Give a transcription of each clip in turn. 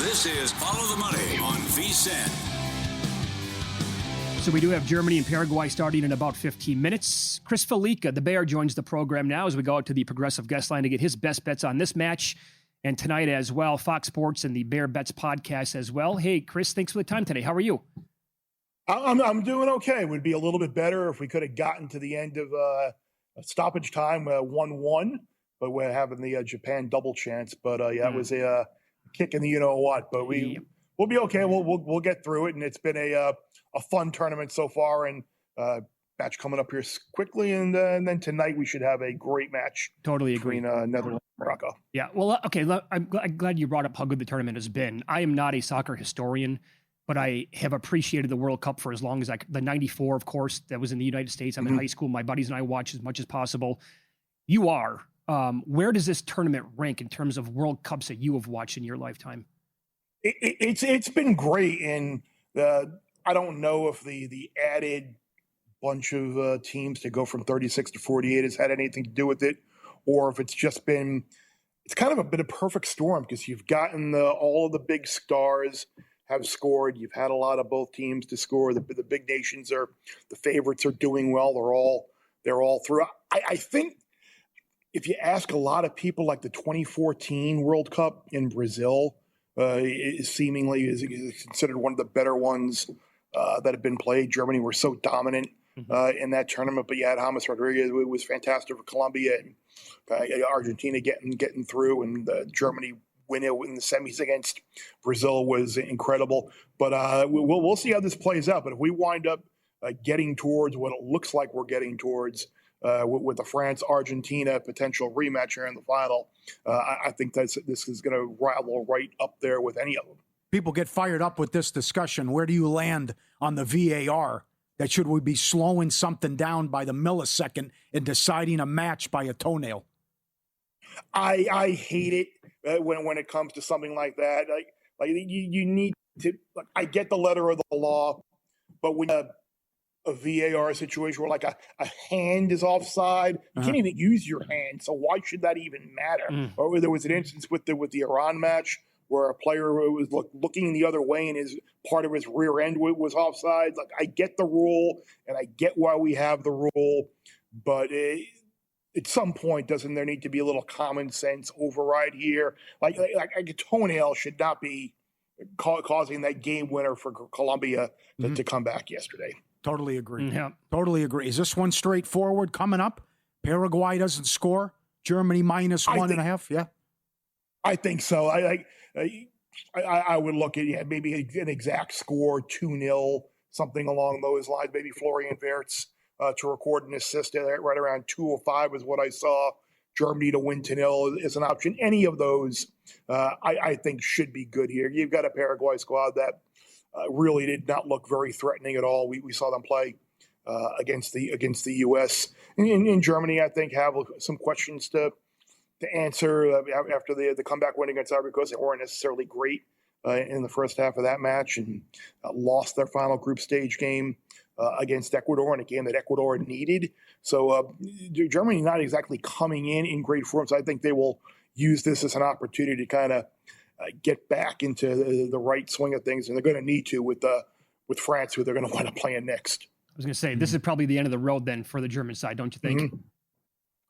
This is Follow the Money on VSiN. So we do have Germany and Paraguay starting in about 15 minutes. Chris Fallica, the Bear, joins the program now as we go out to the Progressive Guest Line to get his best bets on this match and tonight as well. Fox Sports and the Bear Bets podcast as well. Hey, Chris, thanks for the time today. How are you? I'm doing okay. It would be a little bit better if we could have gotten to the end of stoppage time 1-1, but we're having the Japan double chance. But it was a kick in the you-know-what. But we'll be okay. We'll get through it, and it's been a fun tournament so far, and match coming up here quickly, and then tonight we should have a great match. Totally agree. Between Netherlands and Morocco. Yeah, well, okay, I'm glad you brought up how good the tournament has been. I am not a soccer historian, but I have appreciated the World Cup for as long as the 94, of course, that was in the United States. I'm in high school. My buddies and I watch as much as possible. You are. Where does this tournament rank in terms of World Cups that you have watched in your lifetime? It's been great, and I don't know if the added bunch of teams to go from 36 to 48 has had anything to do with it, or if it's just been it's kind of been a perfect storm because you've gotten all of the big stars have scored. You've had a lot of both teams to score. The big nations the favorites are doing well. They're all through. I think if you ask a lot of people, like the 2014 World Cup in Brazil seemingly is considered one of the better ones that have been played. Germany were so dominant in that tournament, but you had James Rodriguez. It was fantastic for Colombia and Argentina getting through, and Germany winning in the semis against Brazil was incredible. But we'll see how this plays out. But if we wind up getting towards what it looks like we're getting towards with the France-Argentina potential rematch here in the final, I think this is going to rival right up there with any of them. People get fired up with this discussion. Where do you land on the VAR? That should we be slowing something down by the millisecond and deciding a match by a toenail? I hate it when it comes to something like that. Like you need to. I get the letter of the law, but when a VAR situation where like a hand is offside, you can't even use your hand. So why should that even matter? Or there was an instance with the Iran match where a player was looking the other way and part of his rear end was offside. Like, I get the rule and I get why we have the rule, but at some point, doesn't there need to be a little common sense override here? Like a toenail should not be causing that game winner for Colombia to come back yesterday. Totally agree. Yeah. Totally agree. Is this one straightforward coming up? Paraguay doesn't score. Germany -1.5. Yeah. I think so. I would look at maybe an exact score, 2-0, something along those lines. Maybe Florian Wirtz to record an assist right around 2:05 is what I saw. Germany to win 2-0 is an option. Any of those, I think, should be good here. You've got a Paraguay squad that really did not look very threatening at all. We saw them play against the U.S. In Germany, I think, have some questions to answer after the comeback win against Ivory Coast. They weren't necessarily great in the first half of that match and lost their final group stage game against Ecuador, in a game that Ecuador needed. So Germany not exactly coming in great form. So I think they will use this as an opportunity to kind of get back into the right swing of things, and they're going to need to with France, who they're going to wind up playing next. I was going to say, this is probably the end of the road then for the German side, don't you think?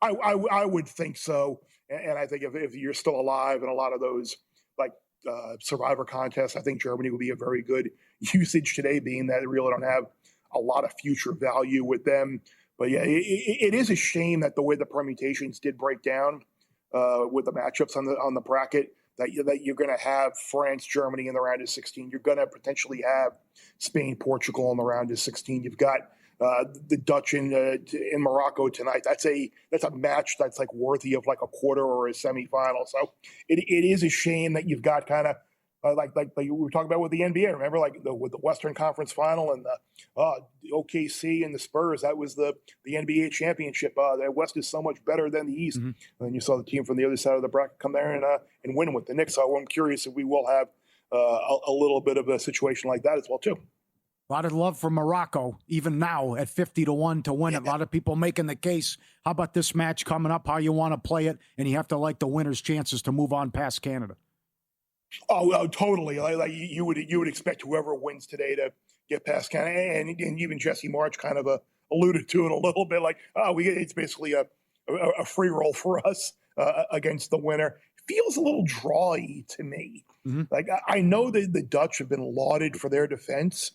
I would think so. And I think if you're still alive in a lot of those survivor contests, I think Germany would be a very good usage today, being that they really don't have a lot of future value with them. But yeah, it is a shame that the way the permutations did break down with the matchups on the bracket, that you're going to have France, Germany in the round of 16. You're going to potentially have Spain, Portugal in the round of 16. You've got the Dutch in Morocco tonight. That's a match that's like worthy of like a quarter or a semifinal. So it is a shame that you've got kind of like we were talking about with the NBA. Remember, with the Western Conference Final and the OKC and the Spurs. That was the NBA championship. The West is so much better than the East. And then you saw the team from the other side of the bracket come there and win with the Knicks. So I'm curious if we will have a little bit of a situation like that as well too. A lot of love for Morocco, even now at 50-1 to win it. A lot of people making the case. How about this match coming up, how you want to play it, and you have to like the winner's chances to move on past Canada? Oh, totally. Like you would expect whoever wins today to get past Canada, and even Jesse March kind of alluded to it a little bit. Like, it's basically a free roll for us against the winner. Feels a little drawy to me. Mm-hmm. Like I know that the Dutch have been lauded for their defense,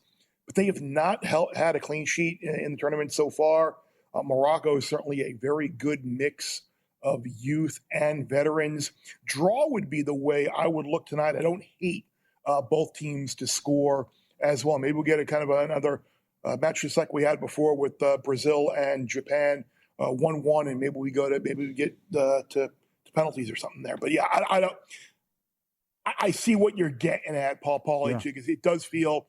but they have not had a clean sheet in the tournament so far. Morocco is certainly a very good mix of youth and veterans. Draw would be the way I would look tonight. I don't hate both teams to score as well. Maybe we'll get a kind of another match just like we had before with Brazil and Japan, 1-1, and maybe we get to penalties or something there. But yeah, I don't. I see what you're getting at, Paul, because it does feel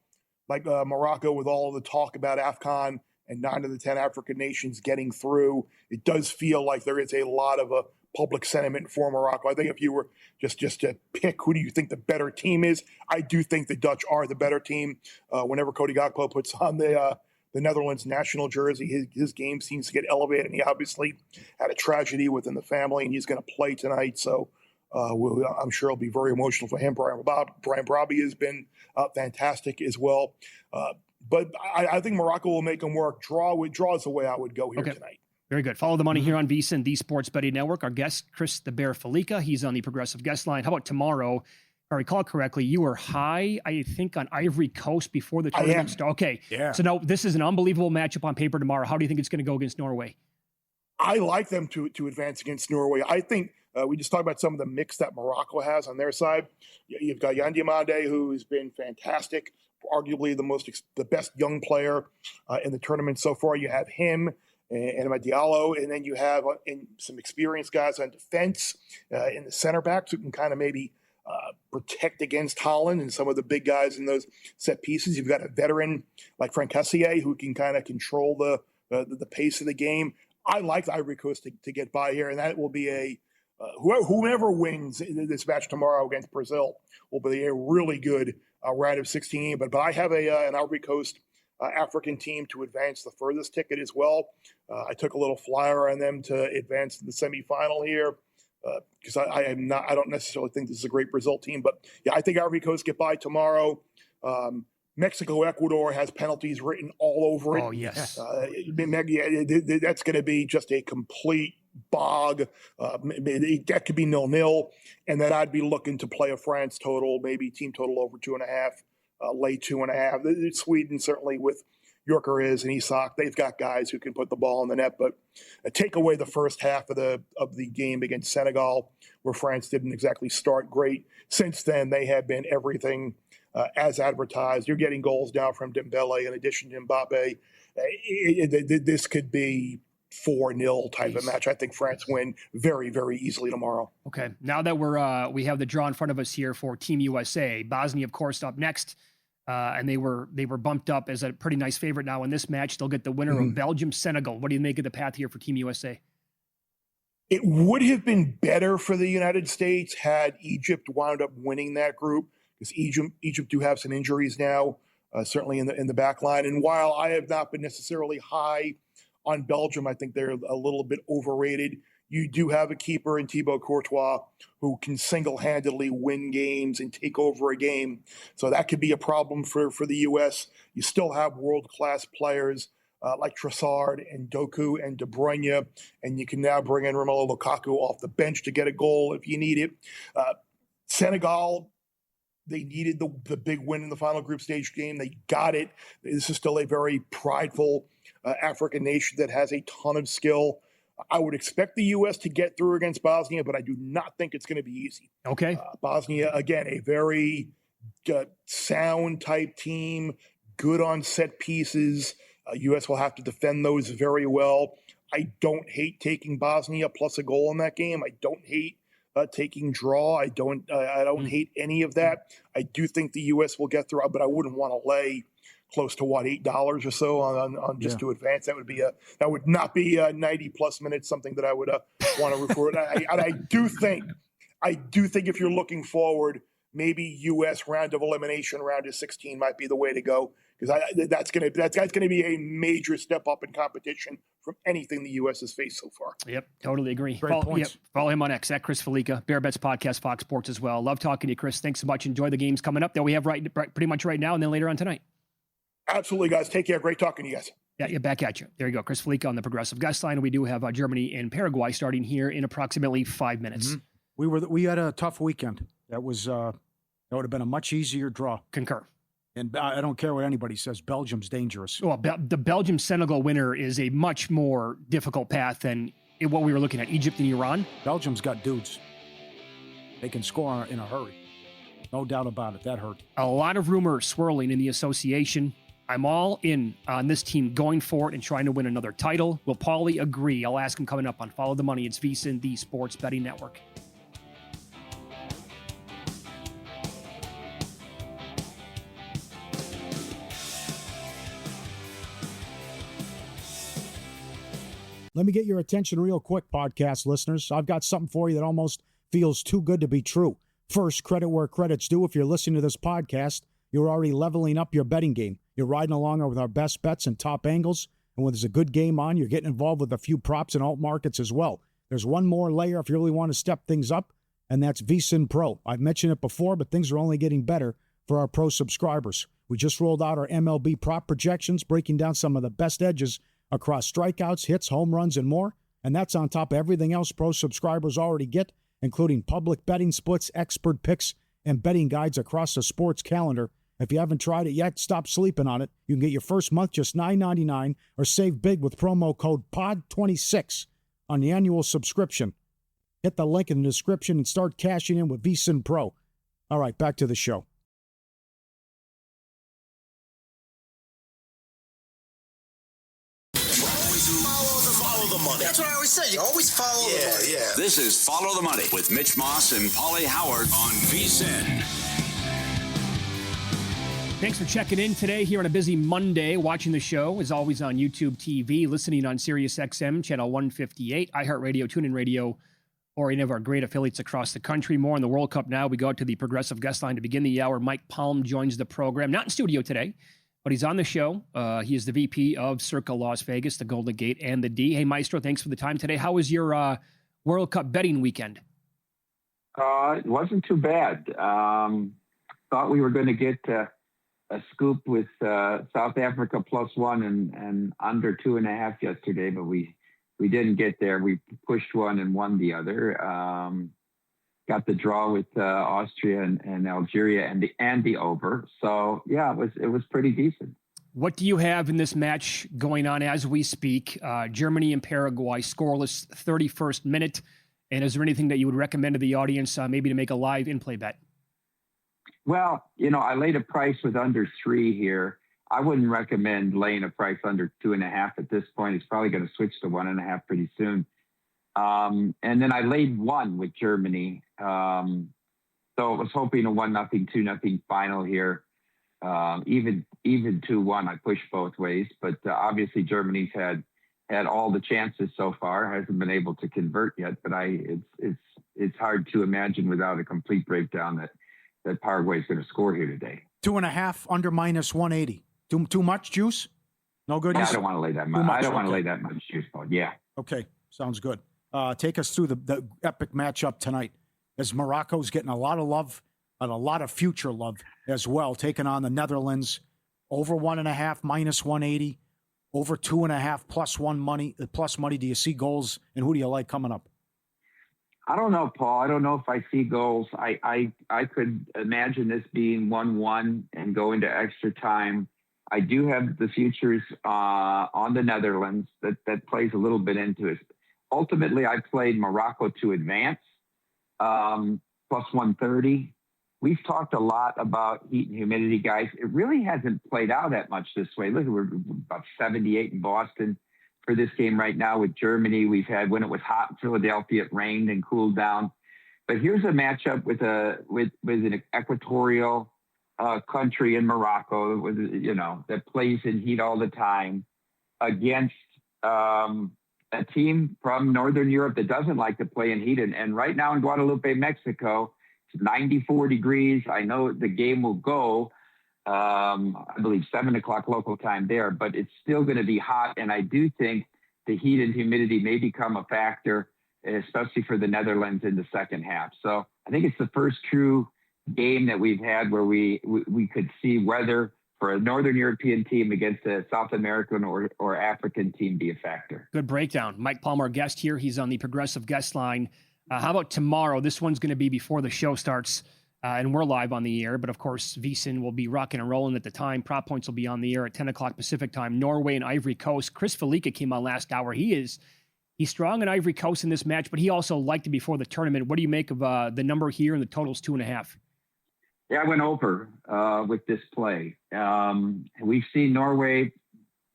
like Morocco, with all of the talk about AFCON and 9 of the 10 African nations getting through, it does feel like there is a lot of a public sentiment for Morocco. I think if you were just to pick who do you think the better team is, I do think the Dutch are the better team. Whenever Cody Gakpo puts on the Netherlands national jersey, his game seems to get elevated, and he obviously had a tragedy within the family, and he's going to play tonight. So I'm sure it'll be very emotional for him. Brian Brobby has been fantastic as well. But I think Morocco will make them work. Draw is the way I would go here tonight. Very good. Follow the money here on VSiN, the Sports Betting Network. Our guest, Chris the Bear Felica, he's on the Progressive Guest Line. How about tomorrow? If I recall correctly, you were high, I think, on Ivory Coast before the tournament started. Okay. Yeah. So now this is an unbelievable matchup on paper tomorrow. How do you think it's going to go against Norway? I like them to advance against Norway. I think we just talked about some of the mix that Morocco has on their side. You've got Yan Diomande, who has been fantastic, arguably the best young player in the tournament so far. You have him and Amad Diallo, and then you have some experienced guys on defense in the center backs who can kind of maybe protect against Holland and some of the big guys in those set pieces. You've got a veteran like Frank Kessié who can kind of control the pace of the game. I like the Ivory Coast to get by here, and that will be whoever wins this match tomorrow against Brazil will be a really good round of 16. But I have an Ivory Coast African team to advance the furthest ticket as well. I took a little flyer on them to advance to the semifinal here because I don't necessarily think this is a great Brazil team. But yeah, I think Ivory Coast get by tomorrow. Mexico, Ecuador has penalties written all over it. Oh, yes. That's going to be just a complete bog. That could be 0-0. And then I'd be looking to play a France total, maybe team total over 2.5, lay 2.5. Sweden, certainly with Gyökeres and Isak, they've got guys who can put the ball in the net. But take away the first half of the game against Senegal, where France didn't exactly start great. Since then, they have been everything as advertised. You're getting goals now from Dembele in addition to Mbappe. This could be 4-0 type of match. I think France win very, very easily tomorrow. Okay. Now that we have the draw in front of us here for Team USA, Bosnia, of course, up next. And they were bumped up as a pretty nice favorite now in this match. They'll get the winner of Belgium-Senegal. What do you make of the path here for Team USA? It would have been better for the United States had Egypt wound up winning that group, because Egypt do have some injuries now, certainly in the back line. And while I have not been necessarily high on Belgium, I think they're a little bit overrated. You do have a keeper in Thibaut Courtois who can single-handedly win games and take over a game. So that could be a problem for the U.S. You still have world-class players like Trossard and Doku and De Bruyne, and you can now bring in Romelu Lukaku off the bench to get a goal if you need it. Senegal, they needed the big win in the final group stage game. They got it. This is still a very prideful African nation that has a ton of skill. I would expect the U.S. to get through against Bosnia, but I do not think it's going to be easy. Okay. Bosnia, again, a very sound type team, good on set pieces. U.S. will have to defend those very well. I don't hate taking Bosnia plus a goal in that game. I don't hate taking draw. I don't hate any of that. I do think the U.S. will get through, but I wouldn't want to lay close to $8 or so on just to advance. That would not be 90 plus minutes, something that I would want to record. I do think if you're looking forward, maybe U.S. round of elimination, round of 16 might be the way to go, because that's going to be a major step up in competition from anything the U.S. has faced so far. Yep, totally agree. Great points. Follow him on X, at Chris Felica, Bear Bets Podcast, Fox Sports as well. Love talking to you, Chris. Thanks so much. Enjoy the games coming up that we have pretty much right now and then later on tonight. Absolutely, guys. Take care. Great talking to you guys. Yeah, back at you. There you go. Chris Felica on the Progressive Guest Line. We do have Germany and Paraguay starting here in approximately 5 minutes. Mm-hmm. We had a tough weekend. That would have been a much easier draw. Concur. And I don't care what anybody says. Belgium's dangerous. Well, the Belgium-Senegal winner is a much more difficult path than what we were looking at, Egypt and Iran. Belgium's got dudes. They can score in a hurry. No doubt about it. That hurt. A lot of rumors swirling in the association. I'm all in on this team going for it and trying to win another title. Will Paulie agree? I'll ask him coming up on Follow the Money. It's VSiN, the Sports Betting Network. Let me get your attention real quick, podcast listeners. I've got something for you that almost feels too good to be true. First, credit where credit's due. If you're listening to this podcast, you're already leveling up your betting game. You're riding along with our best bets and top angles. And when there's a good game on, you're getting involved with a few props and alt markets as well. There's one more layer if you really want to step things up, and that's VSiN Pro. I've mentioned it before, but things are only getting better for our pro subscribers. We just rolled out our MLB prop projections, breaking down some of the best edges across strikeouts, hits, home runs, and more. And that's on top of everything else pro subscribers already get, including public betting splits, expert picks, and betting guides across the sports calendar. If you haven't tried it yet, stop sleeping on it. You can get your first month just $9.99 or save big with promo code POD26 on the annual subscription. Hit the link in the description and start cashing in with VSiN Pro. All right, back to the show. Follow the money. That's what I always say. You always follow the money. Yeah. This is Follow the Money with Mitch Moss and Paulie Howard on VSiN. Thanks for checking in today here on a busy Monday. Watching the show, as always, on YouTube TV, listening on Sirius XM, channel 158, iHeartRadio, TuneIn Radio, or any of our great affiliates across the country. More on the World Cup now. We go out to the Progressive Guest Line to begin the hour. Mike Palm joins the program. Not in studio today, but he's on the show. He is the VP of Circa Las Vegas, the Golden Gate, and the D. Hey, Maestro, thanks for the time today. How was your World Cup betting weekend? It wasn't too bad. Thought we were going to get a scoop with South Africa +1 and under 2.5 yesterday, but we didn't get there. We pushed one and won the other. Got the draw with Austria and Algeria and the over. So yeah, it was pretty decent. What do you have in this match going on as we speak? Germany and Paraguay scoreless 31st minute. And is there anything that you would recommend to the audience, maybe to make a live in-play bet? Well, I laid a price with under 3 here. I wouldn't recommend laying a price under 2.5 at this point. It's probably going to switch to 1.5 pretty soon. And then I laid 1 with Germany. So I was hoping a 1-0, 2-0 final here. Even 2-1, I pushed both ways. But obviously Germany's had all the chances so far, hasn't been able to convert yet. But it's hard to imagine without a complete breakdown that Paraguay is going to score here today. 2.5 under -180. Too much juice? No good. Yeah, I don't want to lay that much. I don't want to lay that much juice, Paul. Yeah. Okay, sounds good. Take us through the epic matchup tonight, as Morocco's getting a lot of love and a lot of future love as well, taking on the Netherlands. Over 1.5 -180, over 2.5 plus money. Do you see goals, and who do you like coming up? I don't know, Paul. I don't know if I see goals. I could imagine this being 1-1 and go into extra time. I do have the futures on the Netherlands that plays a little bit into it. Ultimately, I played Morocco to advance, +130. We've talked a lot about heat and humidity, guys. It really hasn't played out that much this way. Look, we're about 78 in Boston for this game right now with Germany. We've had, when it was hot in Philadelphia, it rained and cooled down. But here's a matchup with an equatorial country in Morocco, that plays in heat all the time, against a team from Northern Europe that doesn't like to play in heat. And right now in Guadalupe, Mexico, it's 94 degrees. I know the game will go I believe 7 o'clock local time there, but it's still going to be hot. And I do think the heat and humidity may become a factor, especially for the Netherlands in the second half. So I think it's the first true game that we've had where we could see weather for a Northern European team against a South American or African team be a factor. Good breakdown. Mike Palmer, guest here. He's on the Progressive guest line. How about tomorrow? This one's going to be before the show starts, and we're live on the air. But, of course, VSiN will be rocking and rolling at the time. Prop Points will be on the air at 10 o'clock Pacific time. Norway and Ivory Coast. Chris Felica came on last hour. He's strong in Ivory Coast in this match, but he also liked it before the tournament. What do you make of the number here and the total's 2.5? Yeah, I went over with this play. We've seen Norway;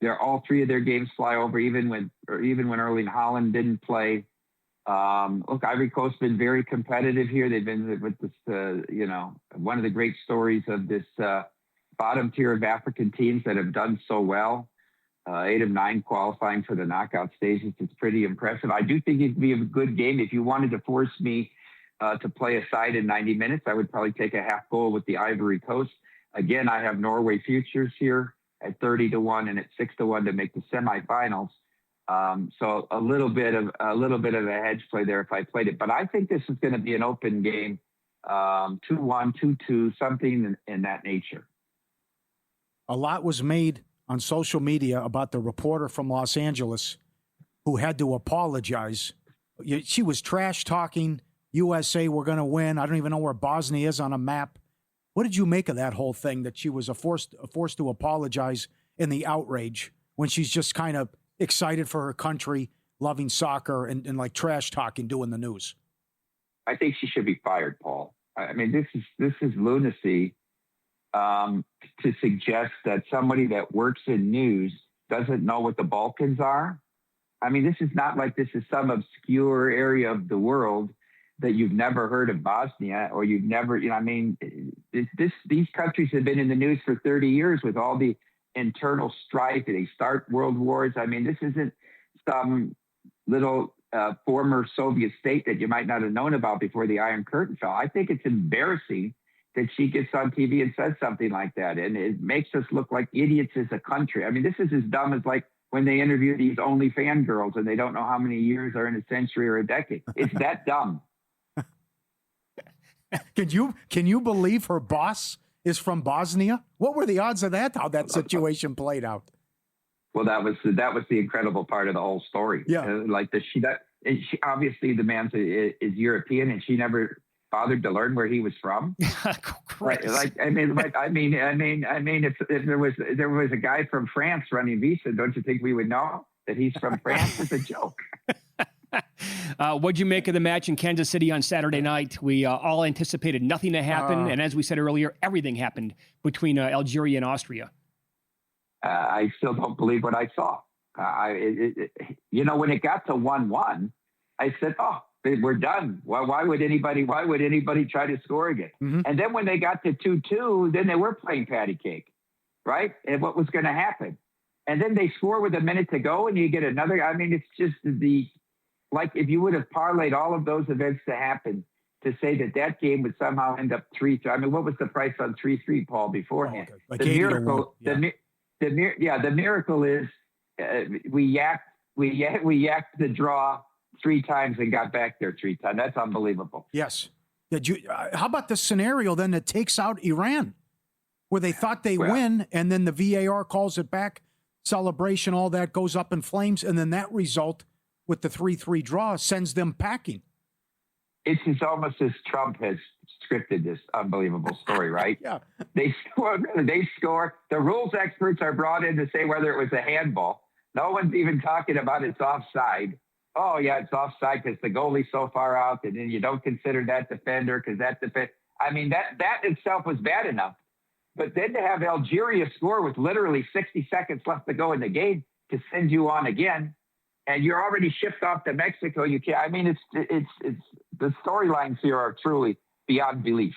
all three of their games fly over, even when Erling Haaland didn't play. Look, Ivory Coast's been very competitive here. They've been with this, one of the great stories of this bottom tier of African teams that have done so well. 8 of 9 qualifying for the knockout stages. It's pretty impressive. I do think it'd be a good game. If you wanted to force me to play a side in 90 minutes, I would probably take a half goal with the Ivory Coast. Again, I have Norway futures here at 30-1 and at 6-1 to make the semifinals. So a little bit of a hedge play there if I played it. But I think this is going to be an open game, 2-1, 2-2, something in that nature. A lot was made on social media about the reporter from Los Angeles who had to apologize. She was trash talking. USA, we're going to win. I don't even know where Bosnia is on a map. What did you make of that whole thing, that she was forced to apologize in the outrage when she's just kind of excited for her country, loving soccer, and like trash talking, doing the news? I think she should be fired, Paul. I mean, this is lunacy to suggest that somebody that works in news doesn't know what the Balkans are. I mean, this is not like this is some obscure area of the world that you've never heard of Bosnia, or you've never, these countries have been in the news for 30 years with all the internal strife. They start world wars. I mean, this isn't some little former Soviet state that you might not have known about before the Iron Curtain fell. I think it's embarrassing that she gets on TV and says something like that. And it makes us look like idiots as a country. I mean, this is as dumb as like when they interview these only fangirls and they don't know how many years are in a century or a decade. It's that dumb. Can you believe her boss is from Bosnia? What were the odds of that? How that situation played out? Well, that was the incredible part of the whole story. Yeah, she obviously the man is European, and she never bothered to learn where he was from. Right? I mean, if there was a guy from France running Visa, don't you think we would know that he's from France? It's a joke. What'd you make of the match in Kansas City on Saturday night? We all anticipated nothing to happen, and as we said earlier, everything happened between Algeria and Austria. I still don't believe what I saw. When it got to 1-1, I said, "Oh, we're done. Why would anybody try to score again?" Mm-hmm. And then when they got to 2-2, then they were playing patty cake, right? And what was going to happen? And then they score with a minute to go, and you get another. I mean, it's just like if you would have parlayed all of those events to happen to say that game would somehow end up 3-3. I mean, what was the price on 3-3, Paul, beforehand? Oh, okay. The miracle is we yacked the draw 3 times and got back there 3 times. That's unbelievable. Yes. How about the scenario then that takes out Iran, where they thought they win, and then the VAR calls it back, celebration, all that goes up in flames, and then that result with the 3-3 draw sends them packing. It's almost as Trump has scripted this unbelievable story, right? Yeah. They score. The rules experts are brought in to say whether it was a handball. No one's even talking about it's offside. Oh, yeah, it's offside because the goalie's so far out, and then you don't consider that defender because that defender. I mean, that itself was bad enough. But then to have Algeria score with literally 60 seconds left to go in the game to send you on again, and you're already shipped off to Mexico. You can't. I mean, it's the storylines here are truly beyond belief.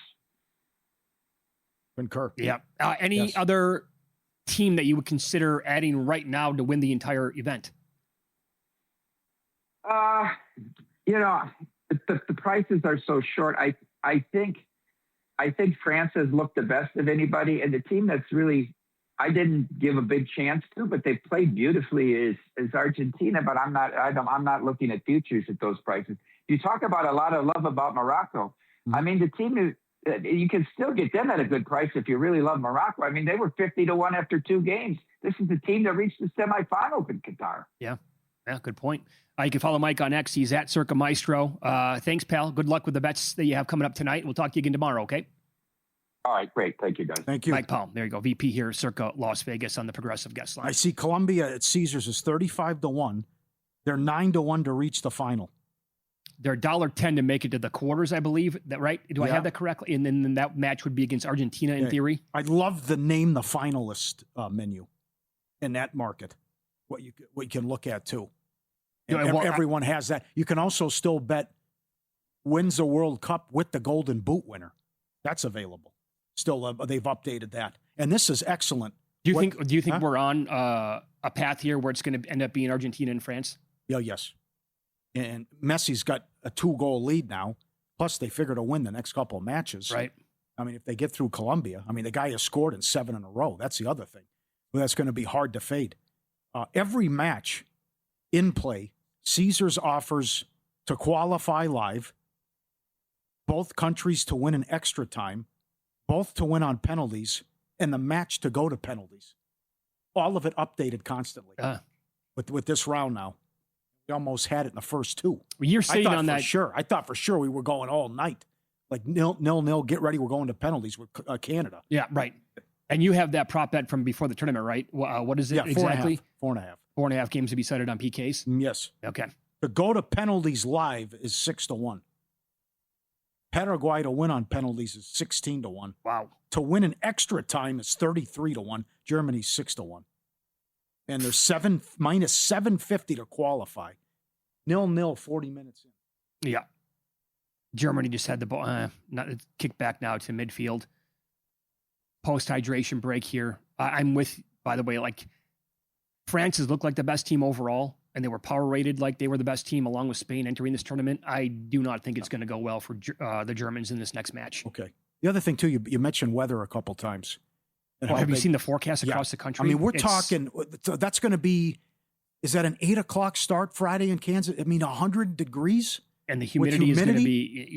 Concur. Yeah. Any other team that you would consider adding right now to win the entire event? The prices are so short. I think I think France has looked the best of anybody, and the team that's really I didn't give a big chance to, but they played beautifully is Argentina. But I'm not looking at futures at those prices. You talk about a lot of love about Morocco. I mean, the team is. You can still get them at a good price if you really love Morocco. I mean, they were 50-1 after 2 games. This is the team that reached the semifinals in Qatar. Yeah, good point. You can follow Mike on X. He's at Circa Maestro. Thanks, pal. Good luck with the bets that you have coming up tonight. We'll talk to you again tomorrow, okay? All right, great. Thank you, guys. Thank you. Mike Palm, there you go. VP here, Circa Las Vegas on the Progressive Guest Line. I see Colombia at Caesars is 35-1. They're 9-1 to reach the final. They're $1.10 to make it to the quarters, I believe. That right? Do I have that correctly? And then that match would be against Argentina in theory. I'd love the name the finalist menu in that market. What you can look at too. Everyone has that. You can also still bet wins the World Cup with the Golden Boot winner. That's available. Still, they've updated that. And this is excellent. Do you think we're on a path here where it's going to end up being Argentina and France? Yeah, yes. And Messi's got a 2-goal lead now. Plus, they figure to win the next couple of matches. Right. I mean, if they get through Colombia, I mean, the guy has scored in 7 in a row. That's the other thing. Well, that's going to be hard to fade. Every match in play, Caesars offers to qualify live, both countries to win in extra time, both to win on penalties, and the match to go to penalties. All of it updated constantly with this round now. We almost had it in the first 2. You're sitting on that. Sure. I thought for sure we were going all night. Like 0-0, get ready, we're going to penalties with Canada. Yeah, right. And you have that prop bet from before the tournament, right? What is it exactly? 4.5. 4.5 games to be decided on PKs? Yes. Okay. To go to penalties live is 6-1. Paraguay to win on penalties is 16-1. Wow. To win in extra time is 33-1. Germany's 6-1. And there's minus 750 to qualify. 0-0, 40 minutes in. Yeah. Germany just had the ball, not kicked back now to midfield. Post-hydration break here. I'm with, by the way, like France has looked like the best team overall, and they were power rated like they were the best team along with Spain entering this tournament. I do not think it's going to go well for the Germans in this next match. Okay. The other thing, too, you mentioned weather a couple times. Well, have you seen the forecast across the country? I mean, we're talking, that's going to be, is that an 8 o'clock start Friday in Kansas? I mean, 100 degrees? And the humidity is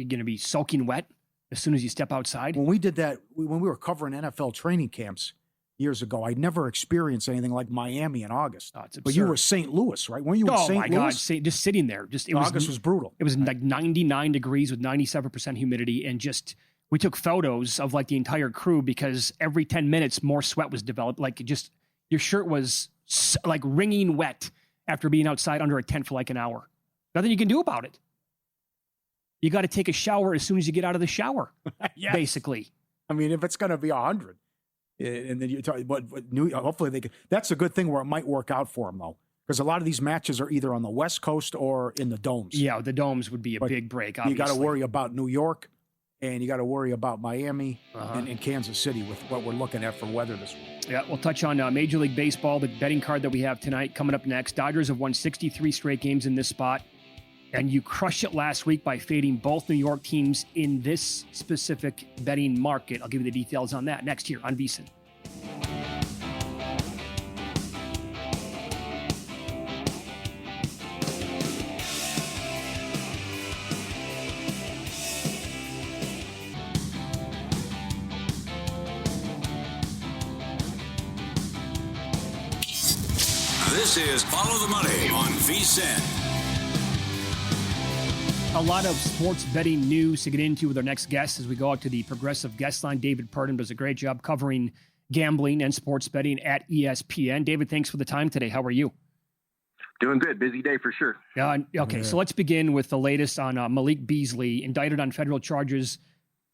going to be soaking wet as soon as you step outside. When we did that, when we were covering NFL training camps years ago, I never experienced anything like Miami in August. Oh, it's absurd. But you were St. Louis, right? Weren't you in St. Louis? Oh, my God. Just sitting there. August was brutal. It was like 99 degrees with 97% humidity, and just we took photos of like the entire crew because every 10 minutes more sweat was developed. Like just your shirt was like wringing wet after being outside under a tent for like an hour. Nothing you can do about it. You got to take a shower as soon as you get out of the shower, basically. I mean, if it's going to be 100, and then you talk, but hopefully they can. That's a good thing where it might work out for them though, because a lot of these matches are either on the West Coast or in the domes. Yeah, the domes would be a big break. Obviously. You got to worry about New York, and you got to worry about Miami and Kansas City with what we're looking at for weather this week. Yeah, we'll touch on Major League Baseball, the betting card that we have tonight coming up next. Dodgers have won 63 straight games in this spot. And you crushed it last week by fading both New York teams in this specific betting market. I'll give you the details on that next here on VSiN. This is Follow the Money on VSiN. A lot of sports betting news to get into with our next guest as we go out to the Progressive Guest Line. David Purdom does a great job covering gambling and sports betting at ESPN. David, thanks for the time today. How are you? Doing good. Busy day for sure. Okay, so let's begin with the latest on Malik Beasley, indicted on federal charges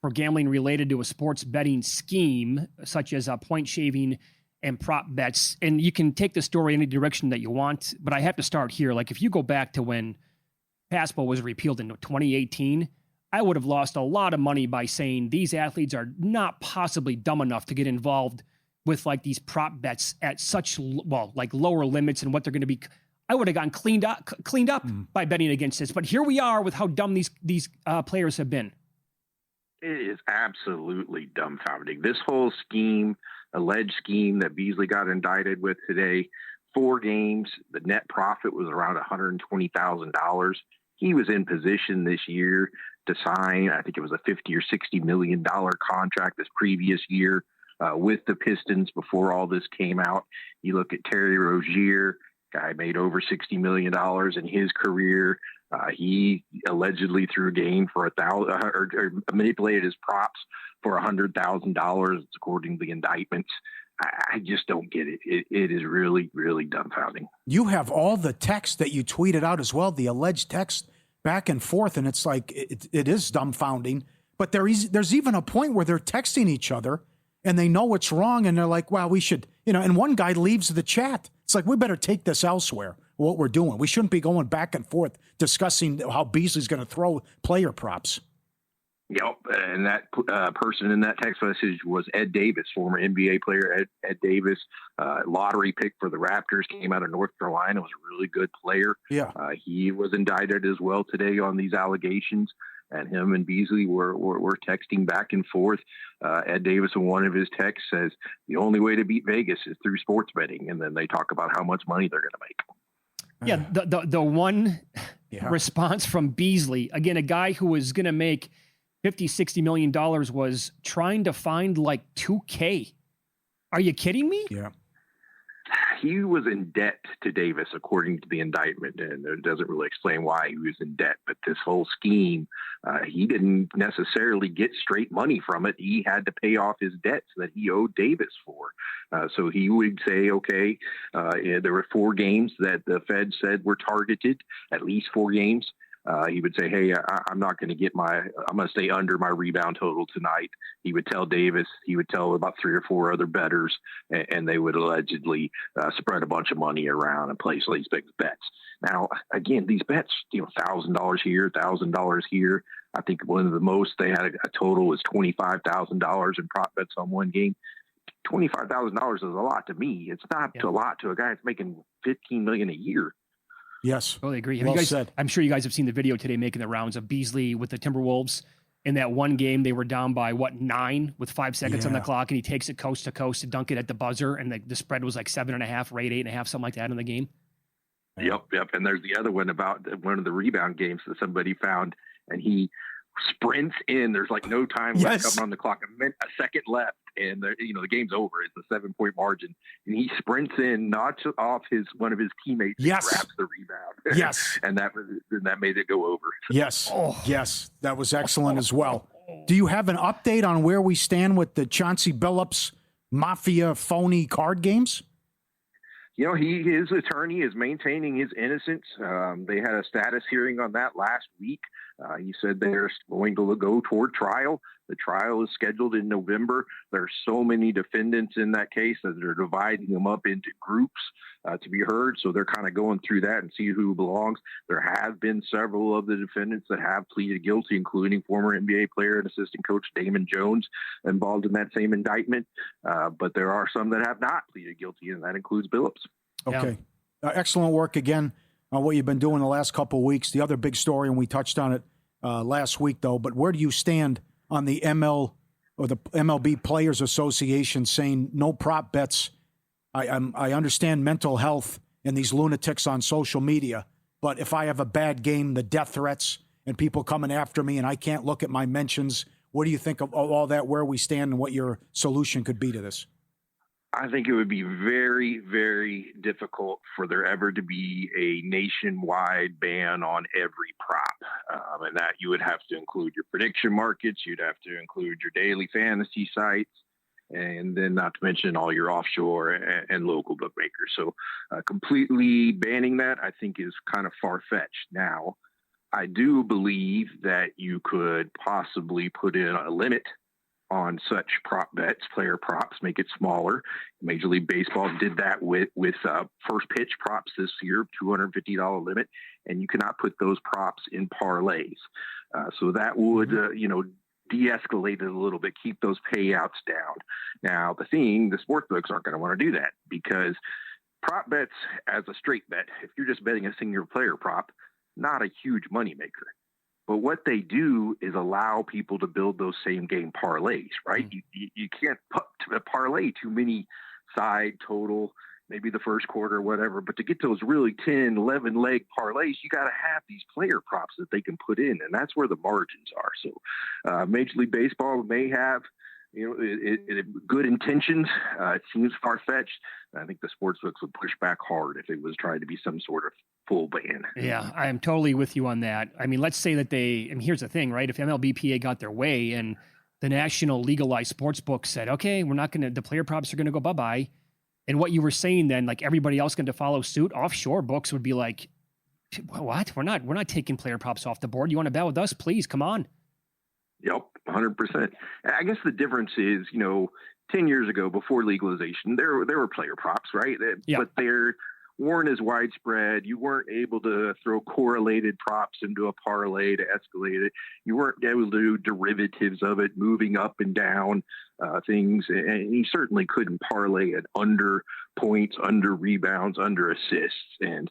for gambling related to a sports betting scheme, such as point shaving and prop bets. And you can take the story any direction that you want, but I have to start here. Like if you go back to when PASPA was repealed in 2018, I would have lost a lot of money by saying these athletes are not possibly dumb enough to get involved with like these prop bets at such, like lower limits and what they're going to be. I would have gotten cleaned up by betting against this. But here we are with how dumb these players have been. It is absolutely dumbfounding. This whole scheme, alleged scheme that Beasley got indicted with today, 4 games, the net profit was around $120,000. He was in position this year to sign, I think it was a $50 or $60 million contract this previous year with the Pistons before all this came out. You look at Terry Rozier, guy made over $60 million in his career. He allegedly threw a game for $1,000 or manipulated his props for $100,000, according to the indictments. I just don't get it. It is really, really dumbfounding. You have all the text that you tweeted out as well, the alleged text back and forth, and it's like it is dumbfounding. But there's even a point where they're texting each other, and they know it's wrong, and they're like, well, we should, and one guy leaves the chat. It's like, we better take this elsewhere, what we're doing. We shouldn't be going back and forth discussing how Beasley's going to throw player props. Yep, and that person in that text message was Ed Davis, former NBA player. Ed Davis, lottery pick for the Raptors, came out of North Carolina, was a really good player. Yeah, he was indicted as well today on these allegations, and him and Beasley were texting back and forth. Ed Davis, in one of his texts, says the only way to beat Vegas is through sports betting, and then they talk about how much money they're going to make. Yeah, the one response from Beasley, again, a guy who was going to make $50-60 million, was trying to find like $2K. Are you kidding me? Yeah. He was in debt to Davis, according to the indictment, and it doesn't really explain why he was in debt. But this whole scheme, he didn't necessarily get straight money from it. He had to pay off his debts that he owed Davis for. So he would say, okay, there were 4 games that the Fed said were targeted, at least 4 games. He would say, hey, I'm not going to get I'm going to stay under my rebound total tonight. He would tell Davis, he would tell about 3 or 4 other bettors, and they would allegedly spread a bunch of money around and place these big bets. Now, again, these bets, $1,000 here, $1,000 here. I think one of the most they had a total was $25,000 in prop bets on one game. $25,000 is a lot to me. It's not a lot to a guy that's making $15 million a year. Yes. Totally agree. Well said. I'm sure you guys have seen the video today making the rounds of Beasley with the Timberwolves. In that one game, they were down by 9 with 5 seconds on the clock, and he takes it coast to coast to dunk it at the buzzer, and the spread was like 7.5 or 8.5, something like that in the game. Yep. And there's the other one about one of the rebound games that somebody found, and he sprints in. There's like no time left coming on the clock. A second left, and the game's over. It's a 7-point margin, and he sprints in, knocks off one of his teammates, and grabs the rebound. Yes, and that made it go over. Yes, yes, that was excellent as well. Do you have an update on where we stand with the Chauncey Billups mafia phony card games? His attorney is maintaining his innocence. They had a status hearing on that last week. He said they're going to go toward trial. The trial is scheduled in November. There's so many defendants in that case that they're dividing them up into groups to be heard. So they're kind of going through that and see who belongs. There have been several of the defendants that have pleaded guilty, including former NBA player and assistant coach Damon Jones involved in that same indictment. But there are some that have not pleaded guilty, and that includes Billups. Okay. Excellent work again on what you've been doing the last couple of weeks. The other big story, and we touched on it last week, though, but where do you stand on the MLB Players Association saying no prop bets? I understand mental health and these lunatics on social media, but if I have a bad game, the death threats and people coming after me and I can't look at my mentions, what do you think of all that, where we stand and what your solution could be to this? I think it would be very, very difficult for there ever to be a nationwide ban on every prop. And that you would have to include your prediction markets, you'd have to include your daily fantasy sites, and then not to mention all your offshore and local bookmakers. So completely banning that, I think, is kind of far-fetched. Now, I do believe that you could possibly put in a limit on such prop bets, player props, make it smaller. Major League Baseball did that with first pitch props this year, $250 limit, and you cannot put those props in parlays. So that would, de-escalate it a little bit, keep those payouts down. Now, the sportsbooks aren't going to want to do that because prop bets as a straight bet, if you're just betting a single player prop, not a huge moneymaker. But what they do is allow people to build those same game parlays, right? You can't parlay too many side total, maybe the first quarter or whatever, but to get those really 10, 11 leg parlays, you got to have these player props that they can put in. And that's where the margins are. So Major League Baseball may have, good intentions. It seems far-fetched. I think the sportsbooks would push back hard if it was trying to be some sort of full ban. Yeah, I am totally with you on that. I mean, let's say that here's the thing, right? If MLBPA got their way and the national legalized sportsbook said, okay, the player props are going to go bye-bye. And what you were saying then, like everybody else going to follow suit, offshore books would be like, what? We're not taking player props off the board. You want to bet with us? Please, come on. Yep, 100%. I guess the difference is, 10 years ago, before legalization, there were player props, right? Yeah. But they weren't as widespread. You weren't able to throw correlated props into a parlay to escalate it. You weren't able to do derivatives of it, moving up and down things. And you certainly couldn't parlay it under points, under rebounds, under assists. And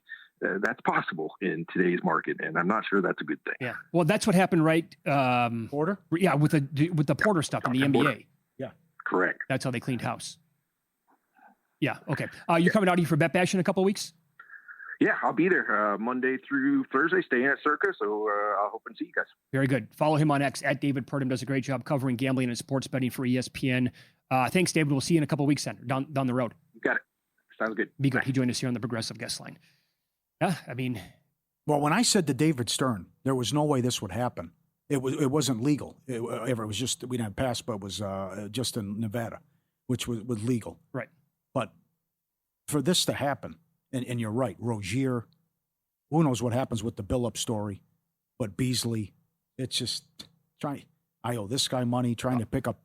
that's possible in today's market, and I'm not sure that's a good thing. Yeah, well, that's what happened, right? Porter? Yeah, with the Porter stuff in the NBA. Porter. Yeah, correct. That's how they cleaned house. Yeah, okay. You're coming out here for Bet Bash in a couple of weeks? Yeah, I'll be there Monday through Thursday, staying at Circa, so I'll hope and see you guys. Very good. Follow him on X at David Purdom. Does a great job covering gambling and sports betting for ESPN. Thanks, David. We'll see you in a couple of weeks then, down the road. You got it. Sounds good. Be good. He joined us here on the Progressive Guest Line. Yeah, I mean, well, when I said to David Stern, there was no way this would happen. It wasn't legal. It was just, we didn't have pass, but it was just in Nevada, which was legal. Right. But for this to happen, and you're right, Rozier, who knows what happens with the Billups story, but Beasley, it's just I owe this guy money, trying to pick up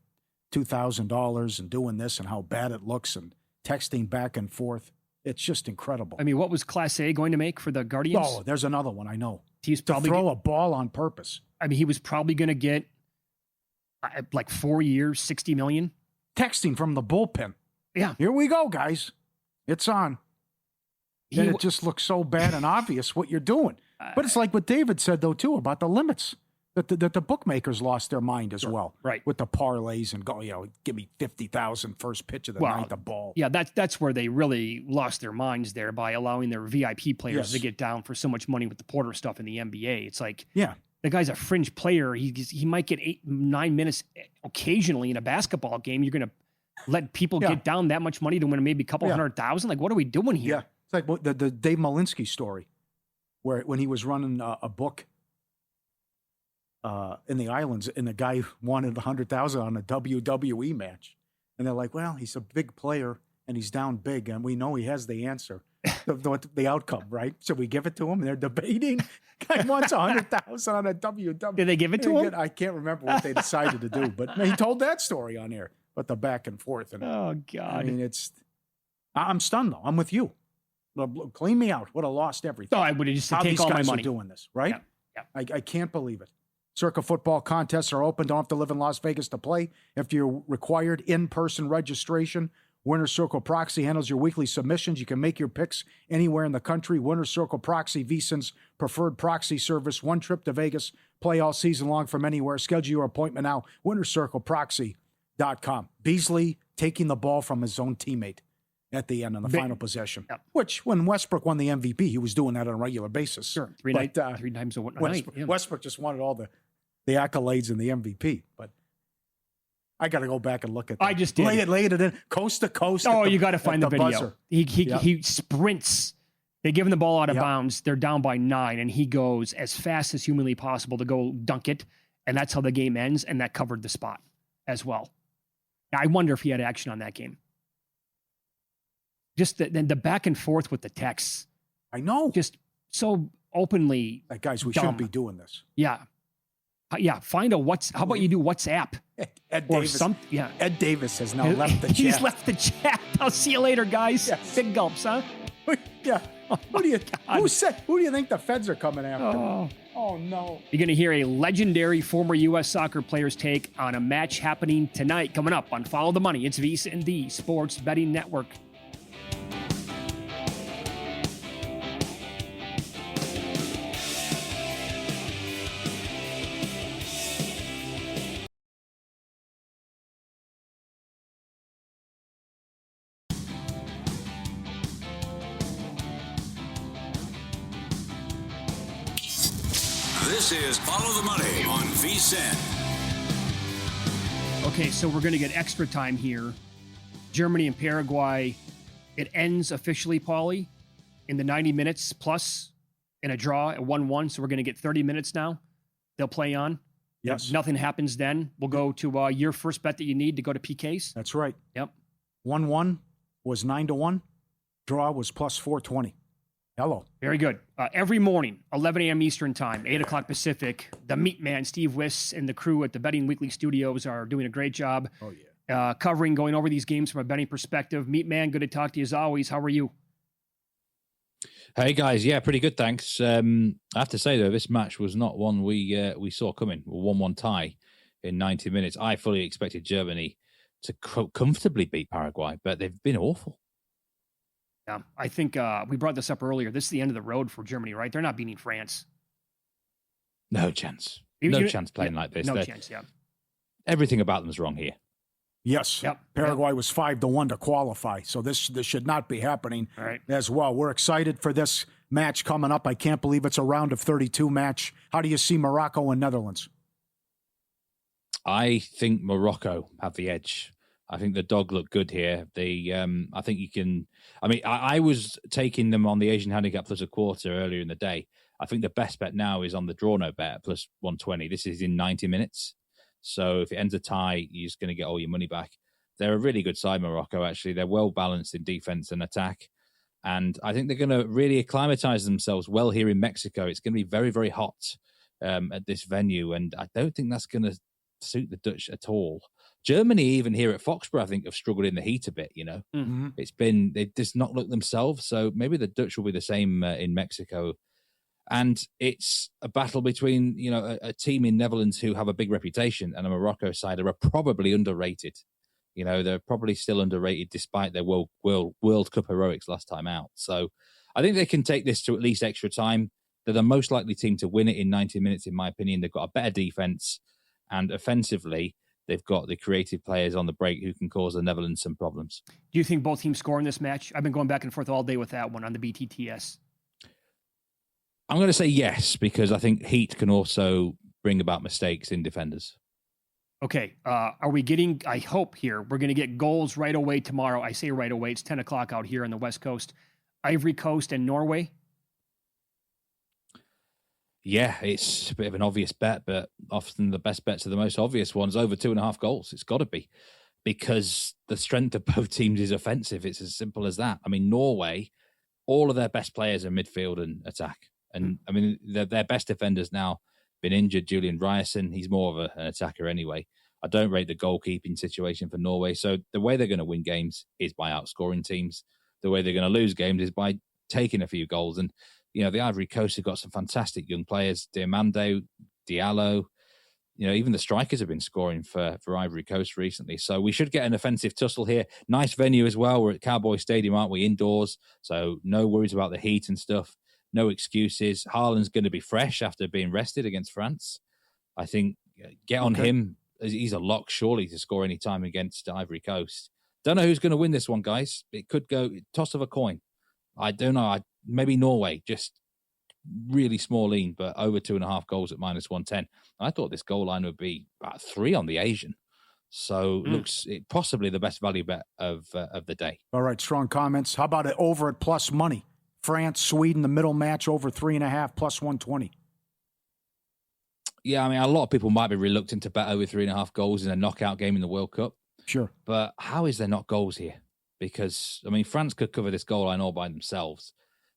$2,000 and doing this and how bad it looks and texting back and forth. It's just incredible. I mean, what was Class A going to make for the Guardians? Oh, there's another one, I know. He's to probably throw a ball on purpose. I mean, he was probably going to get like 4 years, $60 million. Texting from the bullpen. Yeah. Here we go, guys. It's on. And it just looks so bad and obvious what you're doing. But it's like what David said, though, too, about the limits. That the bookmakers lost their mind as well. Right. With the parlays and give me 50,000 first pitch of the ninth of ball. Yeah, that's where they really lost their minds there by allowing their VIP players to get down for so much money with the Porter stuff in the NBA. It's like, the guy's a fringe player. He might get 8-9 minutes occasionally in a basketball game. You're going to let people get down that much money to win maybe a couple 100,000? Like, what are we doing here? Yeah. It's like the Dave Malinsky story, where when he was running a book in the islands, and the guy wanted 100,000 on a WWE match, and they're like, "Well, he's a big player and he's down big, and we know he has the answer, the outcome, right? So we give it to him." And they're debating. Guy wants 100,000 on a WWE. Did they give it to him? I can't remember what they decided to do, but he told that story on air. But the back and forth, and oh god, I mean, I'm stunned though. I'm with you. Clean me out. Would have lost everything. Oh, I would have just How take these all my guys money. are doing this, right? Yeah. I can't believe it. Circa football contests are open. Don't have to live in Las Vegas to play. If you're required in-person registration, Winner Circle Proxy handles your weekly submissions. You can make your picks anywhere in the country. Winner Circle Proxy, VSiN's preferred proxy service. One trip to Vegas. Play all season long from anywhere. Schedule your appointment now. WinnerCircleProxy.com. Beasley taking the ball from his own teammate at the end on the final possession. Yep. Which, when Westbrook won the MVP, he was doing that on a regular basis. Sure. Three times a night. Westbrook just wanted all the accolades and the MVP. But I got to go back and look at that. I just did. Laid it in coast to coast. Oh, you got to find the video. Buzzer. He sprints. They give him the ball out of bounds. They're down by 9, and he goes as fast as humanly possible to go dunk it. And that's how the game ends, and that covered the spot as well. Now, I wonder if he had action on that game. Just the back and forth with the texts. I know. Just so openly. Like, guys, we dumb. shouldn't be doing this. Yeah. Find a how about you do WhatsApp? Ed or Davis. Ed Davis has now left the chat. He's left the chat. I'll see you later, guys. Yes. Big gulps, huh? Yeah. Who do you think the feds are coming after? Oh, no. You're going to hear a legendary former U.S. soccer player's take on a match happening tonight. Coming up on Follow the Money. It's VSiN, the Sports Betting Network. This is Follow the Money on VSiN. Okay, so we're going to get extra time here. Germany and Paraguay, it ends officially, Paulie, in the 90 minutes plus in a draw at 1-1. So we're going to get 30 minutes now. They'll play on. Yes. If nothing happens then, we'll go to your first bet that you need to go to PKs. That's right. Yep. 1-1 was 9-1. Draw was plus 420. Hello. Very good. Every morning, 11 a.m. Eastern Time, 8 o'clock Pacific, the meat man, Steve Wiss, and the crew at the Betting Weekly Studios are doing a great job covering, going over these games from a betting perspective. Meat man, good to talk to you as always. How are you? Hey, guys. Yeah, pretty good, thanks. I have to say, though, this match was not one we saw coming. A 1-1 tie in 90 minutes. I fully expected Germany to comfortably beat Paraguay, but they've been awful. Yeah, I think we brought this up earlier. This is the end of the road for Germany, right? They're not beating France. No chance. No chance playing like this. No chance, yeah. Everything about them's wrong here. Yes. Yep. Paraguay was 5-1 to qualify, so this should not be happening as well. We're excited for this match coming up. I can't believe it's a round of 32 match. How do you see Morocco and Netherlands? I think Morocco have the edge. I think the dog look good here. I think you can. I mean, I was taking them on the Asian handicap plus a quarter earlier in the day. I think the best bet now is on the draw no bet plus 120. This is in 90 minutes. So if it ends a tie, you're just going to get all your money back. They're a really good side, Morocco, actually. They're well balanced in defense and attack. And I think they're going to really acclimatize themselves well here in Mexico. It's going to be very, very hot at this venue. And I don't think that's going to suit the Dutch at all. Germany, even here at Foxborough, I think have struggled in the heat a bit, you know. Mm-hmm. They just not looked themselves. So maybe the Dutch will be the same in Mexico. And it's a battle between, you know, a team in Netherlands who have a big reputation and a Morocco side who are probably underrated. You know, they're probably still underrated despite their World Cup heroics last time out. So I think they can take this to at least extra time. They're the most likely team to win it in 90 minutes, in my opinion. They've got a better defense, and offensively, they've got the creative players on the break who can cause the Netherlands some problems. Do you think both teams score in this match? I've been going back and forth all day with that one on the BTTS. I'm going to say yes, because I think heat can also bring about mistakes in defenders. Okay. Are we getting, I hope here, we're going to get goals right away tomorrow. I say right away. It's 10 o'clock out here on the West Coast. Ivory Coast and Norway. Yeah, it's a bit of an obvious bet, but often the best bets are the most obvious ones. Over 2.5 goals. It's got to be, because the strength of both teams is offensive. It's as simple as that. I mean, Norway, all of their best players are midfield and attack. And I mean, their best defenders now been injured. Julian Ryerson, he's more of an attacker anyway. I don't rate the goalkeeping situation for Norway. So the way they're going to win games is by outscoring teams. The way they're going to lose games is by taking a few goals. And, you know, the Ivory Coast have got some fantastic young players. Diamando, Diallo, you know, even the strikers have been scoring for Ivory Coast recently. So we should get an offensive tussle here. Nice venue as well. We're at Cowboy Stadium, aren't we? Indoors. So no worries about the heat and stuff. No excuses. Haaland's going to be fresh after being rested against France. I think get on him. He's a lock, surely, to score any time against Ivory Coast. Don't know who's going to win this one, guys. It could go toss of a coin. I don't know. Maybe Norway, just really small lean, but over 2.5 goals at -110. I thought this goal line would be about 3 on the Asian. So looks possibly the best value bet of the day. All right, strong comments. How about it over at plus money? France, Sweden, the middle match over 3.5 plus 120. Yeah, I mean, a lot of people might be reluctant to bet over 3.5 goals in a knockout game in the World Cup. Sure. But how is there not goals here? Because, I mean, France could cover this goal line all by themselves.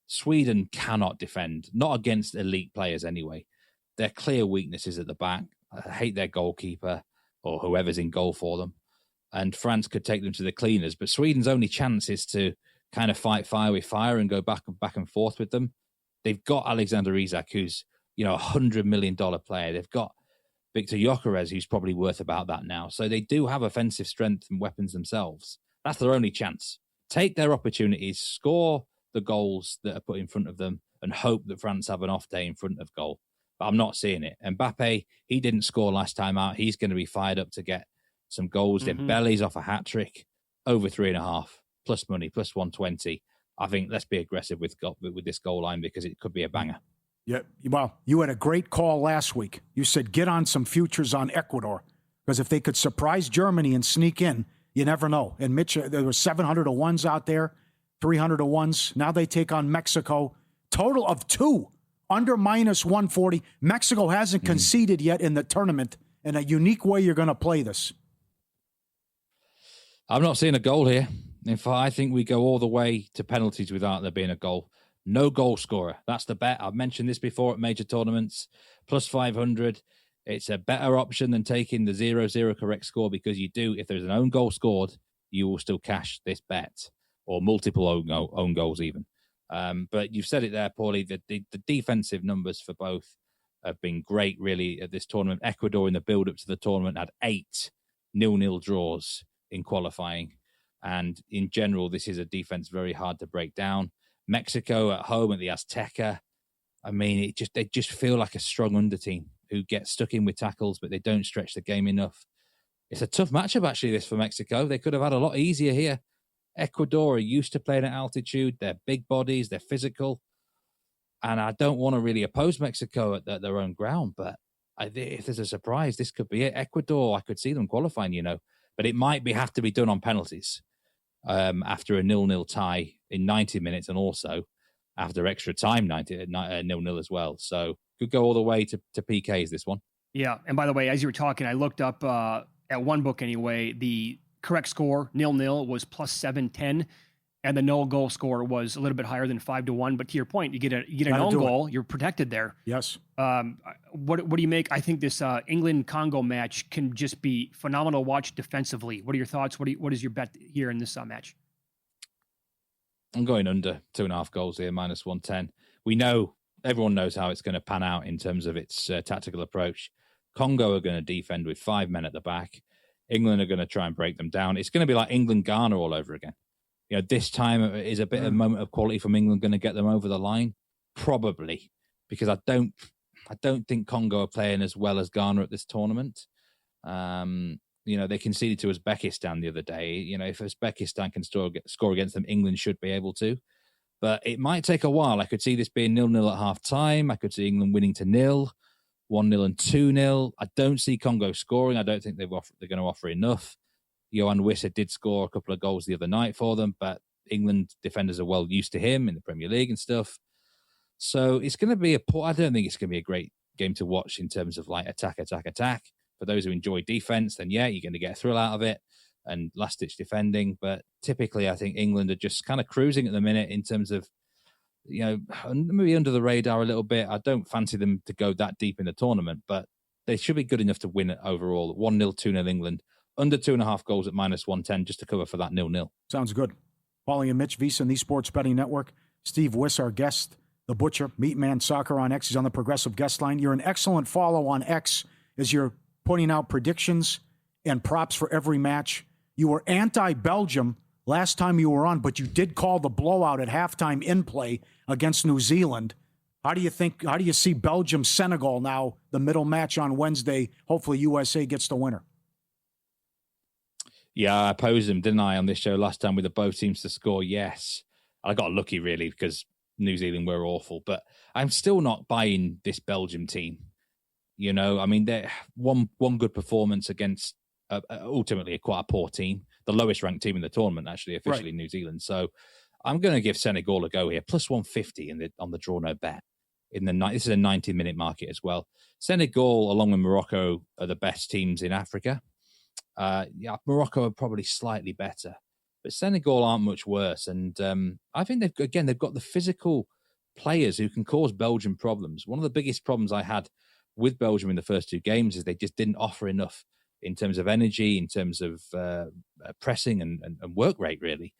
Sweden cannot defend, not against elite players anyway. Their clear weaknesses at the back. I hate their goalkeeper or whoever's in goal for them. And France could take them to the cleaners. But Sweden's only chance is to kind of fight fire with fire and go back and forth with them. They've got Alexander Isak, who's, you know, $100 million player. They've got Victor Gyökeres, who's probably worth about that now. So they do have offensive strength and weapons themselves. That's their only chance. Take their opportunities, score the goals that are put in front of them, and hope that France have an off day in front of goal. But I'm not seeing it. Mbappe, he didn't score last time out. He's going to be fired up to get some goals. Dembele's off a hat-trick, over 3.5. Plus money, plus 120. I think let's be aggressive with this goal line because it could be a banger. Yeah, well, you had a great call last week. You said get on some futures on Ecuador because if they could surprise Germany and sneak in, you never know. And Mitch, there were 700 to 1s out there, 300 to 1s. Now they take on Mexico. Total of 2 under minus 140. Mexico hasn't conceded yet in the tournament. In a unique way, you're going to play this. I'm not seeing a goal here. In fact, I think we go all the way to penalties without there being a goal. No goal scorer. That's the bet. I've mentioned this before at major tournaments. Plus 500. It's a better option than taking the 0-0 correct score because you do, if there's an own goal scored, you will still cash this bet or multiple own goals even. But you've said it there, Paulie. The defensive numbers for both have been great, really, at this tournament. Ecuador in the build-up to the tournament had 8 0-0 draws in qualifying. And in general, this is a defense very hard to break down. Mexico at home at the Azteca. I mean, they just feel like a strong under team who get stuck in with tackles, but they don't stretch the game enough. It's a tough matchup, actually, this for Mexico. They could have had a lot easier here. Ecuador are used to playing at altitude. They're big bodies. They're physical. And I don't want to really oppose Mexico at their own ground, but if there's a surprise, this could be it. Ecuador, I could see them qualifying, but it might have to be done on penalties after a 0-0 tie in 90 minutes and also after extra time 0-0 as well. So could go all the way to PKs, this one. Yeah. And by the way, as you were talking, I looked up at one book anyway, the correct score 0-0 was plus 710. And the no goal score was a little bit higher than 5-1. But to your point, you get an own goal, you're protected there. Yes. What do you make? I think this England-Congo match can just be phenomenal to watch defensively. What are your thoughts? What is your bet here in this match? I'm going under 2.5 goals here, minus 110. Everyone knows how it's going to pan out in terms of its tactical approach. Congo are going to defend with 5 men at the back. England are going to try and break them down. It's going to be like England-Ghana all over again. This time is a bit of a moment of quality from England going to get them over the line? Probably, because I don't think Congo are playing as well as Ghana at this tournament. They conceded to Uzbekistan the other day. If Uzbekistan can score against them, England should be able to. But it might take a while. I could see this being 0-0 at half time. I could see England winning to 0, 1-0 and 2-0. I don't see Congo scoring. I don't think they're going to offer enough. Johan Wissa did score a couple of goals the other night for them, but England defenders are well used to him in the Premier League and stuff. So it's going to be I don't think it's going to be a great game to watch in terms of like attack. For those who enjoy defense, then yeah, you're going to get a thrill out of it and last-ditch defending. But typically, I think England are just kind of cruising at the minute in terms of, maybe under the radar a little bit. I don't fancy them to go that deep in the tournament, but they should be good enough to win it overall. 1-0, 2-0 England. Under 2.5 goals at minus 110 just to cover for that 0-0. Sounds good. Paulie and Mitch, VSiN, the Sports Betting Network. Steve Wiss, our guest, the Butcher, Meatman Soccer on X. He's on the Progressive Guest Line. You're an excellent follow on X as you're putting out predictions and props for every match. You were anti-Belgium last time you were on, but you did call the blowout at halftime in play against New Zealand. How do you see Belgium-Senegal now, the middle match on Wednesday? Hopefully USA gets the winner. Yeah, I posed them, didn't I, on this show last time with the both teams to score? Yes. I got lucky, really, because New Zealand were awful. But I'm still not buying this Belgium team. They're one good performance against ultimately quite a poor team, the lowest ranked team in the tournament, actually, officially, right. New Zealand. So I'm going to give Senegal a go here, plus 150 on the draw no bet. This is a 90-minute market as well. Senegal, along with Morocco, are the best teams in Africa. Morocco are probably slightly better, but Senegal aren't much worse. And I think they've got the physical players who can cause Belgium problems. One of the biggest problems I had with Belgium in the first 2 games is they just didn't offer enough in terms of energy, in terms of pressing and work rate, really.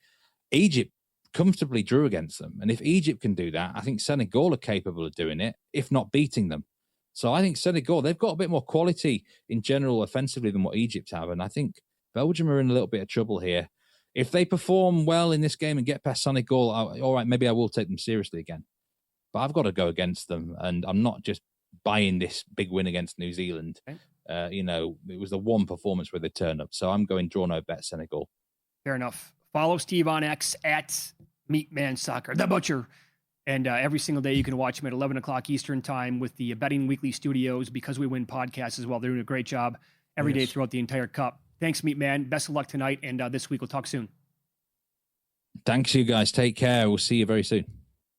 Egypt comfortably drew against them. And if Egypt can do that, I think Senegal are capable of doing it, if not beating them. So I think Senegal, they've got a bit more quality in general offensively than what Egypt have. And I think Belgium are in a little bit of trouble here. If they perform well in this game and get past Senegal, all right, maybe I will take them seriously again. But I've got to go against them. And I'm not just buying this big win against New Zealand. Okay. It was the one performance where they turned up. So I'm going draw no bet Senegal. Fair enough. Follow Steve on X at Meatman Soccer, the Butcher. And every single day you can watch them at 11 o'clock Eastern time with the Betting Weekly Studios, Because We Win podcast as well. They're doing a great job every day throughout the entire Cup. Thanks, Meat Man. Best of luck tonight. And this week we'll talk soon. Thanks, you guys. Take care. We'll see you very soon.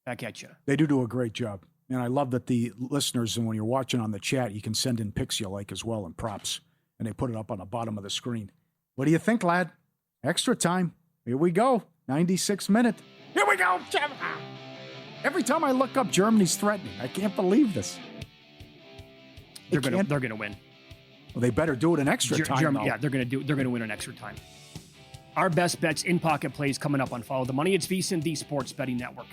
Back at you. They do a great job. And I love that the listeners, and when you're watching on the chat, you can send in picks you like as well and props. And they put it up on the bottom of the screen. What do you think, lad? Extra time. Here we go. 96 minute. Here we go. Every time I look up, Germany's threatening. I can't believe this. They're gonna win. Well, they better do it in extra time. Yeah, they're gonna win in extra time. Our best bets in pocket plays coming up on Follow the Money. It's VSiN, the Sports Betting Network.